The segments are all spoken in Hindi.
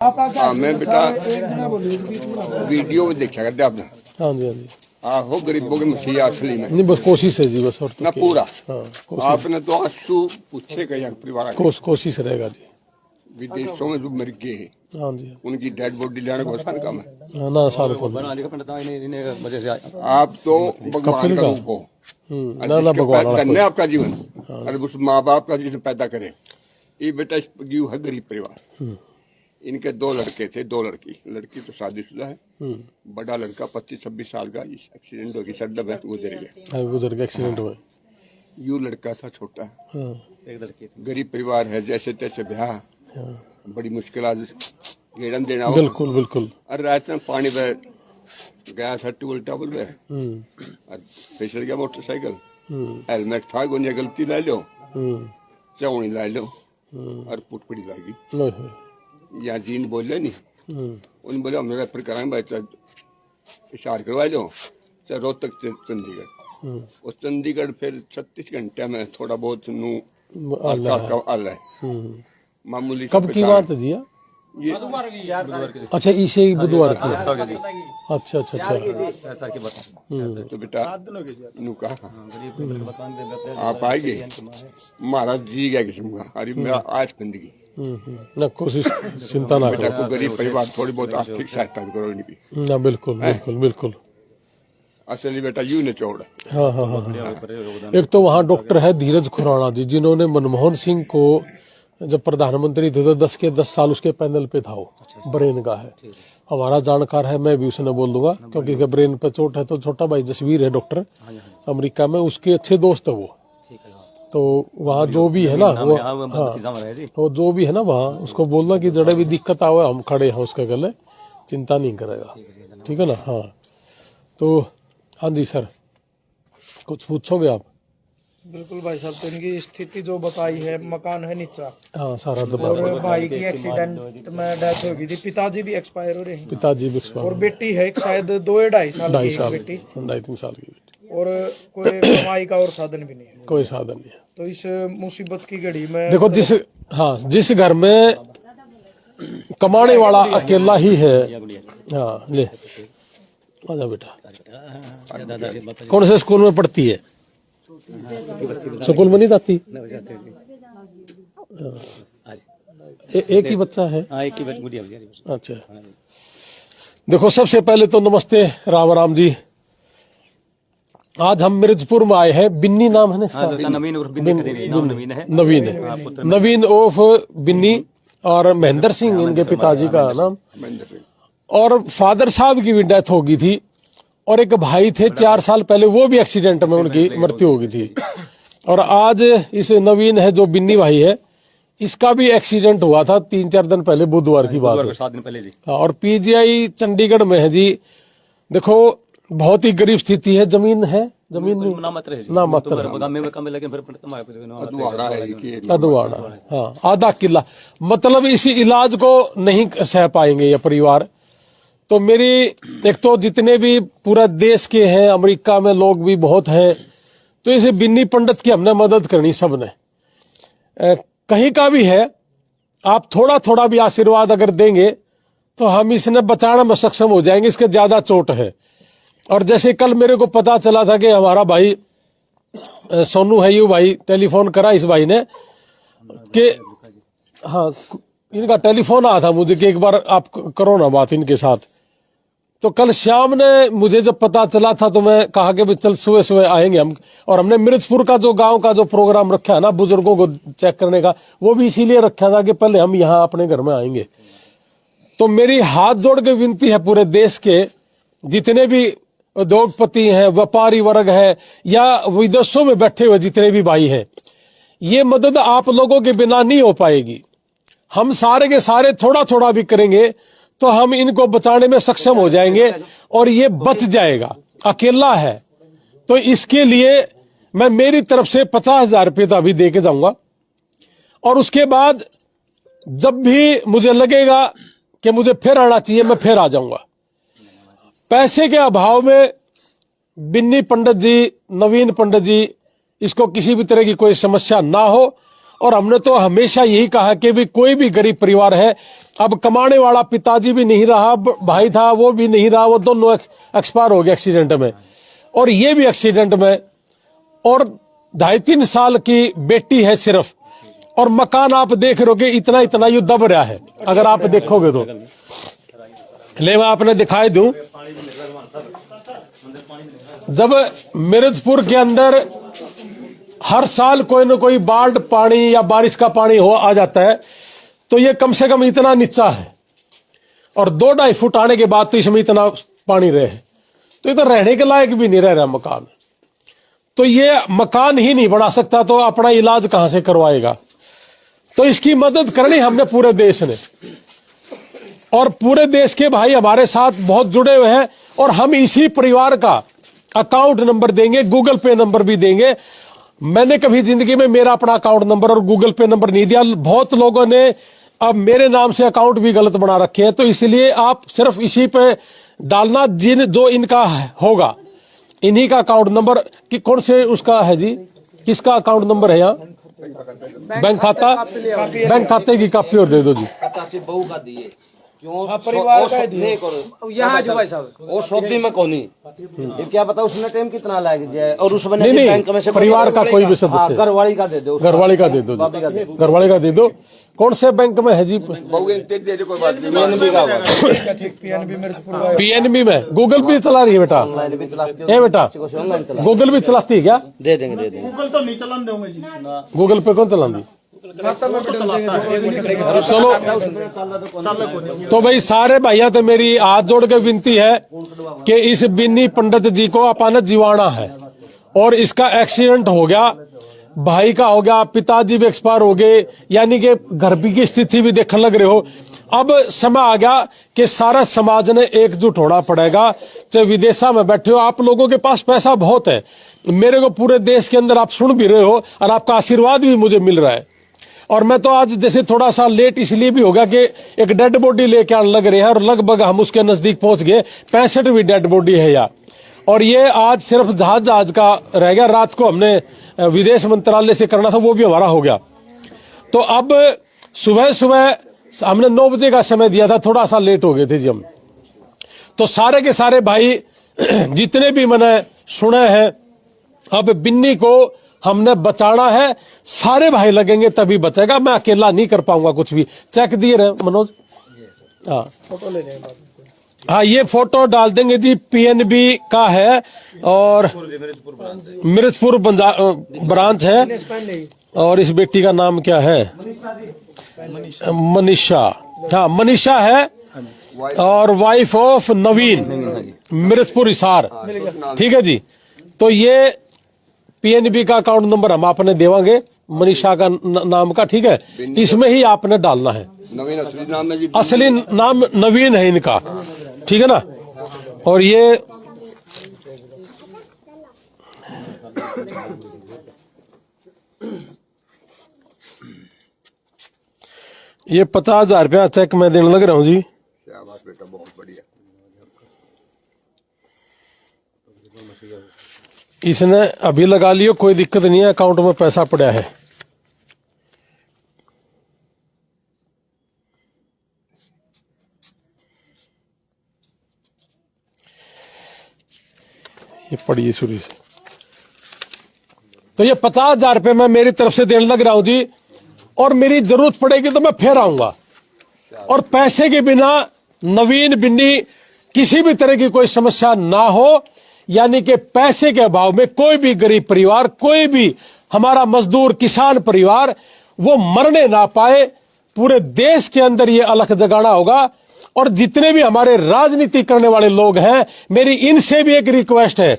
हाँ मैं बेटा वीडियो में देखा करते आपने। हाँ जी हाँ जी। आहो गरीबों के मसीहा असली में नहीं बस कोशिश है जी, बस और तो ना पूरा। हाँ आपने तो आंसू पूछे गए परिवार कोशिश रहेगा जी। विदेशों में जो मर गए हाँ जी उनकी डेड बॉडी लाने को आसान काम है। हाँ ना सारे को आप तो भगवान का रूप हो। ना ना भगवान धन्य आपका जीवन। अरे उस माँ बाप का जिसने पैदा करे। ये बेटा जीव है गरीब परिवार। इनके दो लड़के थे, दो लड़की। लड़की तो शादीशुदा है, बड़ा लड़का 25-26 साल का एक्सीडेंट हो गया, सड़क में गुजर गया एक्सीडेंट हुआ। यू लड़का था छोटा, एक लड़की। गरीब परिवार है, जैसे तैसे ब्याह, बड़ी मुश्किल आज गेड़न देना हो। बिल्कुल बिल्कुल। अरे रात में पानी में गया था टूल टावल में, फिसल गया मोटरसाइकिल। हेलमेट था, गुंजा गलती ला लो, चौनी ला लो और पुटपड़ी लागी। या जीन बोले नहीं, उन्होंने बोले हम रेफर कराएंगे भाई, चाहे इशार करवा लो, चाहे रोहतक से चंडीगढ़। और चंडीगढ़ फिर 36 घंटे में थोड़ा बहुत नू आला है मामूली। कब की बात है जी? ये अच्छा इसे ही बुधवार की। अच्छा अच्छा अच्छा। तो बेटा नू कहा आप आएंगे, महाराज जी गया किस्म का। अरे मेरा आज जिंदगी ना कोशिश चिंता ना बेटा को गरीब परिवार थोड़ी बहुत आर्थिक सहायता भी करो इनकी ना। बिल्कुल बिल्कुल बिल्कुल। असली बेटा यू ने चौड़। हाँ हाँ हाँ। एक तो वहाँ डॉक्टर है धीरज खुराना जी, जिन्होंने मनमोहन सिंह को जब प्रधानमंत्री थे तो 10 के 10 साल उसके पैनल पे था। वो ब्रेन का है, हमारा जानकार है, मैं भी उसने बोल दूंगा क्योंकि ब्रेन पे चोट है। तो छोटा भाई जसवीर है डॉक्टर, अमेरिका में, उसके अच्छे दोस्त है वो। तो वहाँ जो भी है ना वो, हाँ तो जो भी है ना वहाँ उसको बोलना कि जड़े भी दिक्कत आवे हम खड़े हैं उसके गले, चिंता नहीं करेगा, ठीक है ना। हाँ तो हाँ जी सर, कुछ पूछोगे आप? बिल्कुल भाई साहब, तो इनकी स्थिति जो बताई है, मकान है नीचा, हाँ सारा और भाई की एक्सीडेंट में डेथ हो गई थी, पिताजी भी एक्सपायर हो रहे हैं। पिताजी भी एक्सपायर, और बेटी है शायद 2-2.5 साल की बेटी, 2.5-3 साल की बेटी, और कोई कमाई का और साधन भी नहीं है, कोई साधन नहीं है। तो इस मुसीबत की घड़ी में देखो जिस घर में कमाने वाला अकेला ही है, हाँ ले आजा बेटा। कौन से स्कूल में पढ़ती है? स्कूल में नहीं जाती? एक ही बच्चा है? अच्छा देखो, सबसे पहले तो नमस्ते, राम राम जी। आज हम मिर्जपुर में आए हैं। बिन्नी नाम है ना इसका? नवीन है, नवीन उर्फ बिन्नी, और महेंद्र सिंह इनके पिताजी का नाम। और फादर साहब की भी डेथ हो गई थी, और एक भाई थे 4 साल पहले, वो भी एक्सीडेंट में उनकी मृत्यु हो गई थी। और आज इस नवीन है जो बिन्नी भाई है, इसका भी एक्सीडेंट हुआ था 3-4 दिन पहले, बुधवार की बात है। 7 दिन पहले जी। हाँ, और पीजीआई चंडीगढ़ में है जी। देखो बहुत ही गरीब स्थिति है, जमीन है, जमीन नहीं ना मात्र अधवाड़ा, हाँ आधा किला, मतलब इसी इलाज को नहीं सह पाएंगे ये परिवार। तो मेरी एक तो जितने भी पूरा देश के हैं, अमेरिका में लोग भी बहुत हैं, तो इसे बिन्नी पंडित की हमने मदद करनी सबने, कहीं का भी है। आप थोड़ा थोड़ा भी आशीर्वाद अगर देंगे तो हम इसने बचाने में सक्षम हो जाएंगे, इसके ज्यादा चोट है। और जैसे कल मेरे को पता चला था कि हमारा भाई सोनू है, यू भाई टेलीफोन करा इस भाई ने कि हाँ इनका टेलीफोन आया था मुझे कि एक बार आप करो ना बात इनके साथ। तो कल शाम ने मुझे जब पता चला था तो मैं कहा कि चल सुबह सुबह आएंगे हम। और हमने मिर्जपुर का जो गांव का जो प्रोग्राम रखा है ना बुजुर्गों को चेक करने का, वो भी इसीलिए रखा था कि पहले हम यहाँ अपने घर में आएंगे। तो मेरी हाथ जोड़ के विनती है पूरे देश के जितने भी उद्योगपति हैं, व्यापारी वर्ग है, या विदेशों में बैठे हुए जितने भी भाई हैं, ये मदद आप लोगों के बिना नहीं हो पाएगी। हम सारे के सारे थोड़ा थोड़ा भी करेंगे तो हम इनको बचाने में सक्षम हो जाएंगे, और ये बच जाएगा। अकेला है तो इसके लिए मैं मेरी तरफ से 50,000 रुपये तो अभी दे के जाऊंगा, और उसके बाद जब भी मुझे लगेगा कि मुझे फिर आना चाहिए मैं फिर आ जाऊंगा। पैसे के अभाव में बिन्नी पंडित जी, नवीन पंडित जी, इसको किसी भी तरह की कोई समस्या ना हो। और हमने तो हमेशा यही कहा कि भी कोई भी गरीब परिवार है, अब कमाने वाला पिताजी भी नहीं रहा, भाई था वो भी नहीं रहा, वो दोनों एक्सपायर हो गए एक्सीडेंट में, और ये भी एक्सीडेंट में, और 2.5-3 साल की बेटी है सिर्फ, और मकान आप देख रहे हो इतना इतना यू दब रहा है। अगर आप देखोगे तो ले मैं आपने दिखाई दूं, जब मिर्जपुर के अंदर हर साल कोई ना कोई बाढ़ पानी या बारिश का पानी आ जाता है, तो ये कम से कम इतना नीचा है, और 2-2.5 फुट आने के बाद तो इसमें इतना पानी रहे, तो ये तो रहने के लायक भी नहीं रह रहा मकान। तो ये मकान ही नहीं बना सकता तो अपना इलाज कहां से करवाएगा? तो इसकी मदद करनी हमने पूरे देश ने, और पूरे देश के भाई हमारे साथ बहुत जुड़े हुए हैं, और हम इसी परिवार का अकाउंट नंबर देंगे, गूगल पे नंबर भी देंगे। मैंने कभी जिंदगी में मेरा अपना अकाउंट नंबर और गूगल पे नंबर नहीं दिया। बहुत लोगों ने अब मेरे नाम से अकाउंट भी गलत बना रखे हैं, तो इसलिए आप सिर्फ इसी पे डालना, जो इनका होगा इन्हीं का अकाउंट नंबर। कि कौन से उसका है जी, किसका अकाउंट नंबर है यहाँ? बैंक खाता, बैंक खाते की कॉपी और दे दो जी। बहू का दिए क्यों? परिवार का दिए यहाँ जो भाई साहब वो शॉपिंग में कौन ही क्या पता उसने टाइम कितना लग जाए, और उस नहीं बैंक में से परिवार का कोई भी सदस्य, घरवाली का दे दो, घरवाली का दे दो, घरवाली का दे दो। कौन से बैंक में है जी? पीएनबी में। गूगल भी चला रही है बेटा? ए बेटा गूगल भी चलाती है क्या? दे देंगे दे देंगे। गूगल तो नहीं चलान देंगे जी। गूगल पे कौन चलाती? चलो तो भाई सारे भैया तो मेरी हाथ जोड़ के विनती है कि इस बिन्नी पंडित जी को अचानक जीवाना है, और इसका एक्सीडेंट हो गया, भाई का हो गया, पिताजी भी एक्सपायर हो गए, यानी कि घर की स्थिति भी देखने लग रहे हो। अब समय आ गया कि सारा समाज ने एकजुट होना पड़ेगा। चाहे विदेशा में बैठे हो, आप लोगों के पास पैसा बहुत है, मेरे को पूरे देश के अंदर आप सुन भी रहे हो, और आपका आशीर्वाद भी मुझे मिल रहा है। और मैं तो आज जैसे थोड़ा सा लेट इसलिए भी होगा कि एक डेड बॉडी लेके आने लग रहे हैं, और लगभग हम उसके नजदीक पहुंच गए। 65वीं डेड बॉडी है यहाँ, और ये आज सिर्फ जहाज का रह गया। रात को हमने विदेश मंत्रालय से करना था, वो भी हमारा हो गया। तो अब सुबह सुबह हमने 9 बजे का समय दिया था, थोड़ा सा लेट हो गए थे जी हम। तो सारे के सारे भाई जितने भी मैंने सुने हैं, अब बिन्नी को हमने बचाना है, सारे भाई लगेंगे तभी बचेगा, मैं अकेला नहीं कर पाऊंगा कुछ भी। चेक दिए रहे मनोज? हाँ फोटो ले लेंगे। हाँ ये फोटो डाल देंगे जी, पीएनबी का है, और मिर्जपुर ब्रांच है, और इस बेटी का नाम क्या है? मनीषा। हाँ मनीषा है, और वाइफ ऑफ नवीन, मिर्जपुर हिसार। ठीक है जी। तो ये पीएनबी का अकाउंट नंबर हम आपने देवांगे, मनीषा का नाम का। ठीक है, इसमें ही आपने डालना है। नवीन असली नाम है जी, असली नाम नवीन है इनका, ठीक है ना। और ये ये 50,000 रुपया चेक मैं देने लग रहा हूँ जी। शाबाश बेटा, बहुत बढ़िया। इसने अभी लगा लियो, कोई दिक्कत नहीं है, अकाउंट में पैसा पड़ा है। ये पढ़िए शुरू से। तो ये 50,000 रुपये मैं मेरी तरफ से देने लग रहा हूं जी, और मेरी जरूरत पड़ेगी तो मैं फिर आऊंगा। और पैसे के बिना नवीन बिन्नी किसी भी तरह की कोई समस्या ना हो, यानी कि पैसे के अभाव में कोई भी गरीब परिवार, कोई भी हमारा मजदूर किसान परिवार वो मरने ना पाए। पूरे देश के अंदर ये अलख जगाना होगा। और जितने भी हमारे राजनीति करने वाले लोग हैं, मेरी इनसे भी एक रिक्वेस्ट है,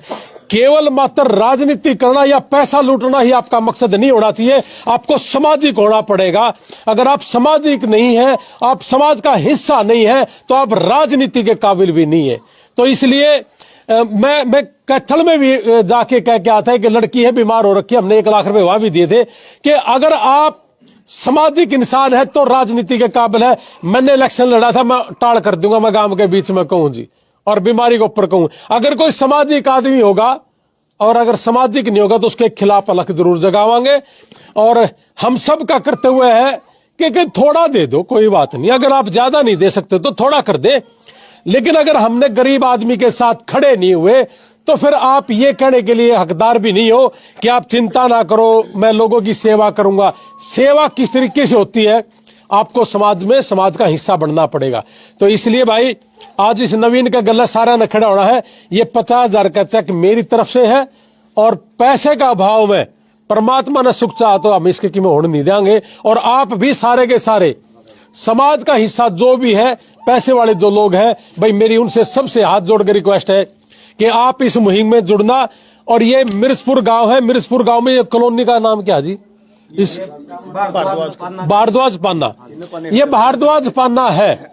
केवल मात्र राजनीति करना या पैसा लूटना ही आपका मकसद नहीं होना चाहिए, आपको सामाजिक होना पड़ेगा। अगर आप सामाजिक नहीं है, आप समाज का हिस्सा नहीं है, तो आप राजनीति के काबिल भी नहीं है। तो इसलिए मैं कैथल में भी जाके कह के आता है कि लड़की है बीमार हो रखी है, हमने 1 लाख रुपए वहां भी दिए थे कि अगर आप सामाजिक इंसान है तो राजनीति के काबिल है। मैंने इलेक्शन लड़ा था, मैं टाल कर दूंगा, मैं गांव के बीच में कहूं जी, और बीमारी के ऊपर कहूं। अगर कोई सामाजिक आदमी होगा, और अगर सामाजिक नहीं होगा तो उसके खिलाफ अलग जरूर जगावांगे। और हम सब का कर्तव्य है कि थोड़ा दे दो, कोई बात नहीं, अगर आप ज्यादा नहीं दे सकते तो थोड़ा कर दे, लेकिन अगर हमने गरीब आदमी के साथ खड़े नहीं हुए तो फिर आप ये कहने के लिए हकदार भी नहीं हो कि आप चिंता ना करो, मैं लोगों की सेवा करूंगा। सेवा किस तरीके से होती है, आपको समाज में समाज का हिस्सा बनना पड़ेगा। तो इसलिए भाई आज इस नवीन का गला सारा न खड़ा होना है। ये 50,000 का चेक मेरी तरफ से है, और पैसे का अभाव में परमात्मा ने सुख चाहा तो हम इसके कीमत होने नहीं देंगे। और आप भी सारे के सारे समाज का हिस्सा जो भी है, पैसे वाले जो लोग हैं भाई, मेरी उनसे सबसे हाथ जोड़ के रिक्वेस्ट है कि आप इस मुहिम में जुड़ना। और ये मिर्जपुर गांव है, मिर्जपुर गांव में ये कॉलोनी का नाम क्या जी, इस भारद्वाज पाना, ये भारद्वाज पाना है।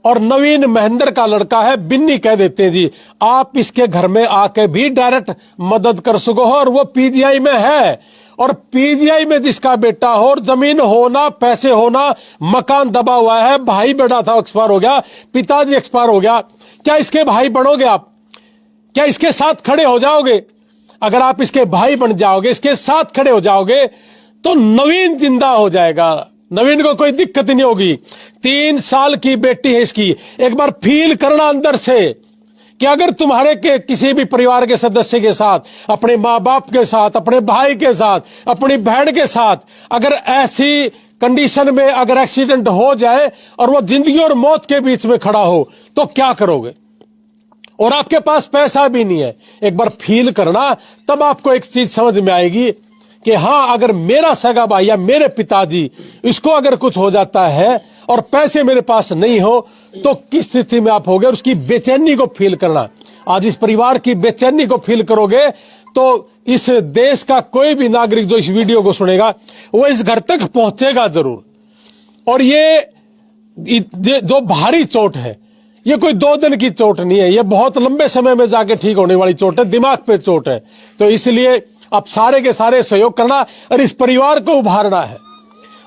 और नवीन महेंद्र का लड़का है, बिन्नी कह देते हैं जी। आप इसके घर में आके भी डायरेक्ट मदद कर सको हो, और वो पीजीआई में है। और पीजीआई में जिसका बेटा हो, और जमीन होना, पैसे होना, मकान दबा हुआ है, भाई बेटा था एक्सपायर हो गया, पिताजी एक्सपायर हो गया, क्या इसके भाई बनोगे आप? क्या इसके साथ खड़े हो जाओगे? अगर आप इसके भाई बन जाओगे, इसके साथ खड़े हो जाओगे, तो नवीन जिंदा हो जाएगा। नवीन को कोई दिक्कत नहीं होगी। 3 साल की बेटी है इसकी। एक बार फील करना अंदर से कि अगर तुम्हारे के किसी भी परिवार के सदस्य के साथ, अपने माँ बाप के साथ, अपने भाई के साथ, अपनी बहन के साथ, अगर ऐसी कंडीशन में अगर एक्सीडेंट हो जाए और वो जिंदगी और मौत के बीच में खड़ा हो, तो क्या करोगे? और आपके पास पैसा भी नहीं है। एक बार फील करना, तब आपको एक चीज समझ में आएगी कि हाँ, अगर मेरा सगा भाई या मेरे पिताजी, इसको अगर कुछ हो जाता है और पैसे मेरे पास नहीं हो, तो किस स्थिति में आप होगे। उसकी बेचैनी को फील करना। आज इस परिवार की बेचैनी को फील करोगे तो इस देश का कोई भी नागरिक जो इस वीडियो को सुनेगा, वो इस घर तक पहुंचेगा जरूर। और ये जो भारी चोट है, ये कोई 2 दिन की चोट नहीं है, ये बहुत लंबे समय में जाके ठीक होने वाली चोट है, दिमाग पे चोट है। तो इसलिए आप सारे के सारे सहयोग करना और इस परिवार को उभारना है।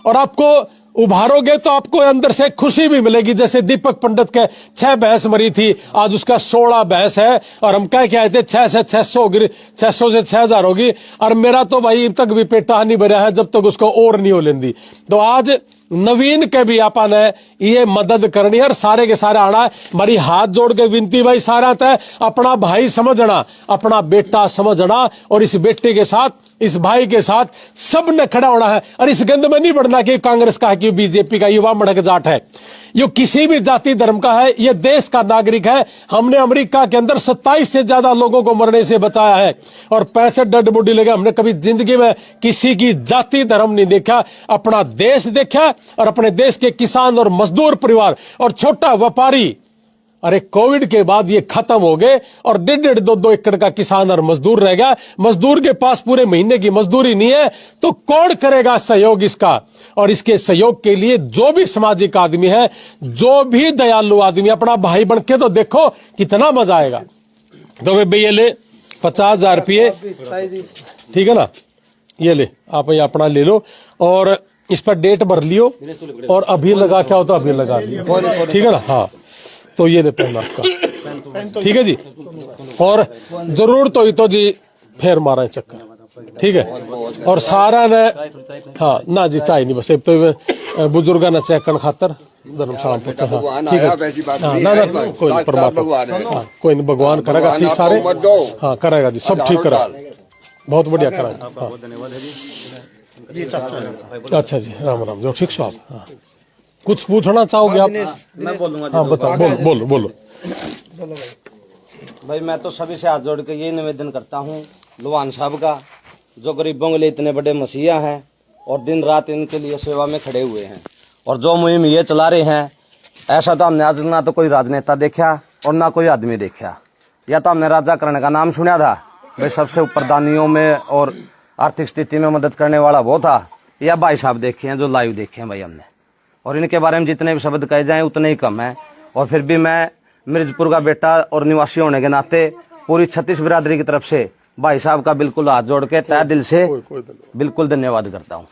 और आपको उभारोगे तो आपको अंदर से खुशी भी मिलेगी। जैसे दीपक पंडित के 6 भैंस मरी थी, आज उसका 16 भैंस है, और हम क्या कहते 6 से 600 होगी, 600 से 6000 होगी। और मेरा तो भाई अब तक भी पेटा नहीं भरा है जब तक उसको और नहीं हो लेंदी। तो आज नवीन के भी आपा ने ये मदद करनी है, और सारे के सारे आना है। हमारी हाथ जोड़ के विनती भाई सारा तय, अपना भाई समझना, अपना बेटा समझना, और इस बेटे के साथ, इस भाई के साथ सब ने खड़ा होना है। और इस गंद में नहीं बढ़ना कि कांग्रेस का है, कि बीजेपी का, युवा मड़क जाट है, ये किसी भी जाति धर्म का है, ये देश का नागरिक है। हमने अमेरिका के अंदर 27 से ज्यादा लोगों को मरने से बचाया है, और 65 डेड बॉडी लगे। हमने कभी जिंदगी में किसी की जाति धर्म नहीं देखा, अपना देश देखा, और अपने देश के किसान और मजदूर परिवार और छोटा व्यापारी। अरे कोविड के बाद ये खत्म हो गए, और 1.5 2 एकड़ का किसान और मजदूर रह गया। मजदूर के पास पूरे महीने की मजदूरी नहीं है, तो कौन करेगा सहयोग इसका? और इसके सहयोग के लिए जो भी सामाजिक आदमी है, जो भी दयालु आदमी, अपना भाई बन के तो देखो कितना मजा आएगा। तो भाई ये ले 50,000 रुपये, ठीक है ना, ये ले आप ये अपना ले लो, और इस पर डेट भर लियो, और अभी लगा क्या होता अभी लगा लियो, ठीक है ना। हाँ, तो ये ले पेन आपका, ठीक है जी। और जरूरत हुई तो जी फिर मारा चक्कर, ठीक है। और सारा ने हाँ ना जी, चाय नहीं बस तो बुजुर्गा ने चेक कर खातर धर्मशाला पहुंचा। हाँ ठीक है, हाँ ना ना कोई परमात्मा, हाँ कोई नहीं, भगवान करेगा ठीक सारे, हाँ करेगा जी, सब ठीक करा, बहुत बढ़िया करा। हाँ अच्छा जी, राम राम जो, ठीक साहब। हाँ कुछ पूछना चाहोगे आप? मैं बोलूंगा। हाँ बताओ, बोलो बोलो। भाई मैं तो सभी से हाथ जोड़ के यही निवेदन करता हूँ, लुहान साहब का, जो गरीबों के लिए इतने बड़े मसीहा हैं और दिन रात इनके लिए सेवा में खड़े हुए हैं, और जो मुहिम ये चला रहे हैं, ऐसा तो हमने आज ना तो कोई राजनेता देखा और ना कोई आदमी देखा। या तो हमने राजा करण का नाम सुना था, भाई सबसे ऊपर दानियों में और आर्थिक स्थिति में मदद करने वाला वो था, या भाई साहब देखे हैं जो लाइव देखे हैं भाई हमने। और इनके बारे में जितने भी शब्द कहे जाएं उतने ही कम है। और फिर भी मैं मिर्जपुर का बेटा और निवासी होने के नाते पूरी 36 बिरादरी की तरफ से भाई साहब का बिल्कुल हाथ जोड़ के तहे दिल से बिल्कुल धन्यवाद करता हूँ।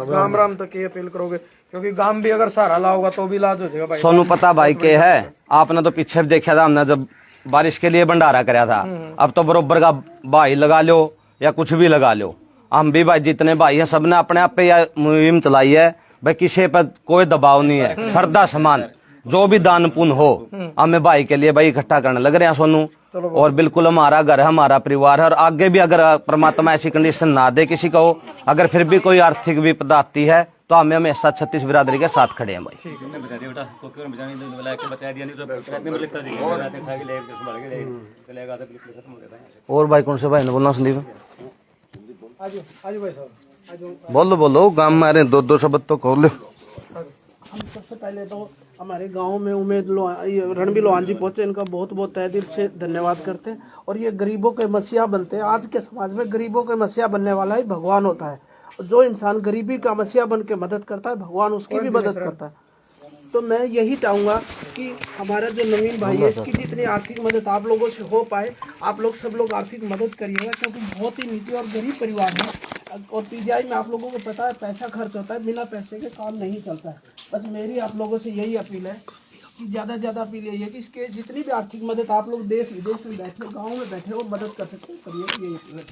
राम राम तक ये अपील करोगे, क्योंकि गांव भी अगर सहारा ला होगा तो भी इलाज हो जाएगा भाई। सोनू पता भाई के है, आपने तो पीछे भी देखा था, हमने जब बारिश के लिए भंडारा कराया था, अब तो बरोबर का भाई लगा लो या कुछ भी लगा लो। हम भी भाई जितने भाई हैं सबने अपने आप पे यह मुहिम चलाई है, भाई किसी पर कोई दबाव नहीं है, श्रद्धा समान जो भी दान पुण्य हो हमें भाई के लिए भाई इकट्ठा करने लग रहे हैं सोनू। और बिल्कुल हमारा घर है, हमारा परिवार है, और आगे भी अगर परमात्मा ऐसी कंडीशन ना दे किसी को, अगर फिर भी कोई आर्थिक विपदा आती है तो हमें हमेशा 36 बिरादरी के साथ खड़े हैं भाई। और भाई कौन से भाई ने बोलना संदीप? आज भाई साहब बोलो बोलो, गांव में आ रहे 2-2 शब्द तो खोल लो। हम सबसे पहले तो हमारे गांव में उमेद रणबीर लोहान जी पहुंचे, इनका बहुत बहुत तहे दिल से धन्यवाद करते हैं। और ये गरीबों के मसीहा बनते हैं। आज के समाज में गरीबों के मसीहा बनने वाला ही भगवान होता है। जो इंसान गरीबी का मसीहा बन के मदद करता है, भगवान उसकी भी मदद करता है। तो मैं यही चाहूँगा कि हमारा जो नवीन भाई है, इसकी जितनी आर्थिक मदद आप लोगों से हो पाए, आप लोग सब लोग आर्थिक मदद करिएगा, क्योंकि बहुत ही नीचे और गरीब परिवार है। और पीजीआई में आप लोगों को पता है पैसा खर्च होता है, बिना पैसे के काम नहीं चलता है। बस मेरी आप लोगों से यही अपील है कि ज़्यादा से ज़्यादा अपील यही है कि इसके जितनी भी आर्थिक मदद आप लोग देश विदेश में बैठे, गाँव में बैठे और मदद कर सकते हैं, करिए। यही अपील है।